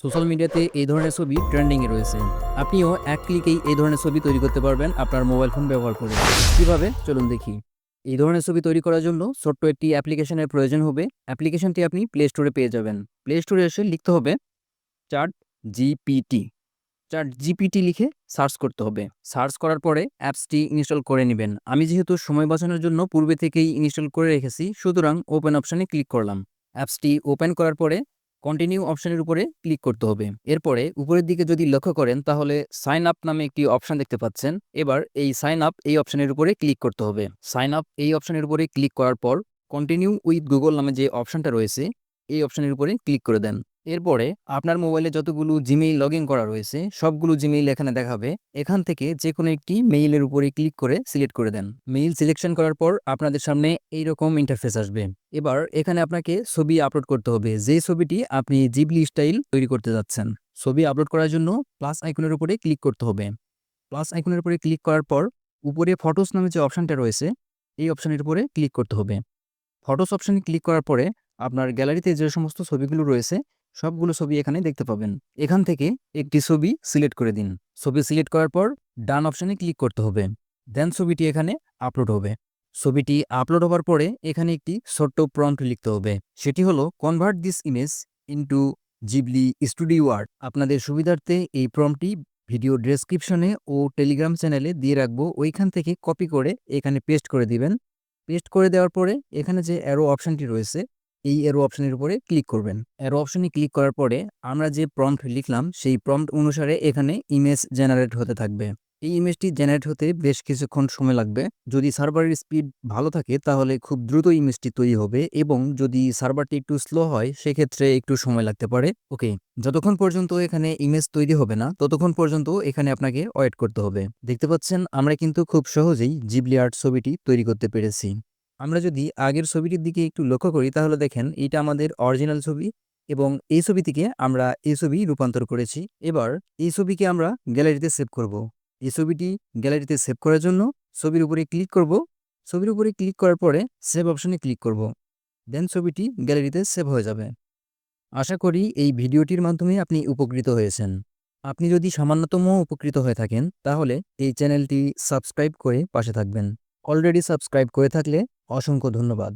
Social মিডিয়াতে এই ধরনের ছবি ট্রেন্ডিংয়ে রয়েছে। আপনিও এক ক্লিকেই এই ধরনের ছবি তৈরি করতে পারবেন আপনার মোবাইল ফোন ব্যবহার করে। কিভাবে? চলুন দেখি। এই ধরনের ছবি তৈরি করার জন্য ছোট্ট একটি অ্যাপ্লিকেশনের প্রয়োজন হবে। অ্যাপ্লিকেশনটি আপনি প্লে স্টোরে পেয়ে যাবেন। প্লে স্টোরে এসে লিখতে হবে চ্যাট জিপিটি। চ্যাট জিপিটি লিখে সার্চ করতে হবে। সার্চ করার পরে অ্যাপসটি ইনস্টল করে নেবেন। আমি যেহেতু সময় বাঁচানোর জন্য পূর্বে থেকেই ইনস্টল করে রেখেছি, সুতরাং ওপেন অপশানে ক্লিক করলাম। অ্যাপসটি ওপেন করার পরে কন্টিনিউ অপশনের উপরে ক্লিক করতে হবে। এরপরে উপরের দিকে যদি লক্ষ্য করেন তাহলে সাইন আপ নামে একটি অপশন দেখতে পাচ্ছেন। এবার এই সাইন আপ এই অপশনের উপরে ক্লিক করতে হবে। সাইন আপ এই অপশনের উপরে ক্লিক করার পর কন্টিনিউ উইথ গুগল নামে যে অপশনটা রয়েছে এই অপশনের উপরে ক্লিক করে দেন। এরপরে আপনার মোবাইলে যতগুলো জিমেইল লগ ইন করা রয়েছে সবগুলো জিমেইল এখানে দেখাবে। এখান থেকে যে কোনো একটি মেইলের উপরে ক্লিক করে সিলেক্ট করে দেন। মেইল সিলেকশন করার পর আপনাদের সামনে এইরকম ইন্টারফেস আসবে। এবার এখানে আপনাকে ছবি আপলোড করতে হবে, যে ছবিটি আপনি জিবলি স্টাইল তৈরি করতে যাচ্ছেন। ছবি আপলোড করার জন্য প্লাস আইকনের উপরে ক্লিক করতে হবে। প্লাস আইকনের উপরে ক্লিক করার পর উপরে ফটোস নামে যে অপশনটা রয়েছে এই অপশনের উপরে ক্লিক করতে হবে। ফটোস অপশনে ক্লিক করার পরে আপনার গ্যালারিতে যে সমস্ত ছবিগুলো রয়েছে সবগুলো ছবি এখানে দেখতে পাবেন। এখান থেকে একটি ছবি সিলেক্ট করে দিন। ছবি সিলেক্ট করার পর ডান অপশনে ক্লিক করতে হবে। দেন ছবিটি এখানে আপলোড হবে। ছবিটি আপলোড হওয়ার পরে এখানে একটি ছোট্ট প্রম্পট লিখতে হবে। সেটি হলো convert this image into Ghibli studio art. আপনাদের সুবিধার্থে এই প্রম্পটটি ভিডিও ডেসক্রিপশনে ও টেলিগ্রাম চ্যানেলে দিয়ে রাখবো, ওইখান থেকে কপি করে এখানে পেস্ট করে দিবেন। পেস্ট করে দেওয়ার পরে এখানে যে অ্যারো অপশনটি রয়েছে এই অ্যারো অপশনের উপরে ক্লিক করবেন। অ্যারো অপশনে ক্লিক করার পরে আমরা যে প্রম্পট লিখলাম সেই প্রম্পট অনুসারে এখানে ইমেজ জেনারেট হতে থাকবে। এই ইমেজটি জেনারেট হতে বেশ কিছুক্ষণ সময় লাগবে। যদি সার্ভারের স্পিড ভালো থাকে তাহলে খুব দ্রুত ইমেজটি তৈরি হবে, এবং যদি সার্ভারটি একটু স্লো হয় সেক্ষেত্রে একটু সময় লাগতে পারে। ওকে, যতক্ষণ পর্যন্ত এখানে ইমেজ তৈরি হবে না ততক্ষণ পর্যন্ত এখানে আপনাকে ওয়েট করতে হবে। দেখতে পাচ্ছেন আমরা কিন্তু খুব সহজেই জিবলি আর্ট ছবিটি তৈরি করতে পেরেছি। আমরা যদি আগের ছবিটির দিকে একটু লক্ষ্য করি তাহলে দেখেন এইটা আমাদের অরিজিনাল ছবি, এবং এই ছবি থেকে আমরা এই ছবি রূপান্তর করেছি। এবার এই ছবিকে আমরা গ্যালারিতে সেভ করব। এই ছবিটি গ্যালারিতে সেভ করার জন্য ছবির উপরে ক্লিক করব। ছবির উপরে ক্লিক করার পরে সেভ অপশনে ক্লিক করব। দেন ছবিটি গ্যালারিতে সেভ হয়ে যাবে। আশা করি এই ভিডিওটির মাধ্যমে আপনি উপকৃত হয়েছেন। আপনি যদি সামান্যতম উপকৃত হয়ে থাকেন তাহলে এই চ্যানেলটি সাবস্ক্রাইব করে পাশে থাকবেন। অলরেডি সাবস্ক্রাইব করে থাকলে অসংখ্য ধন্যবাদ।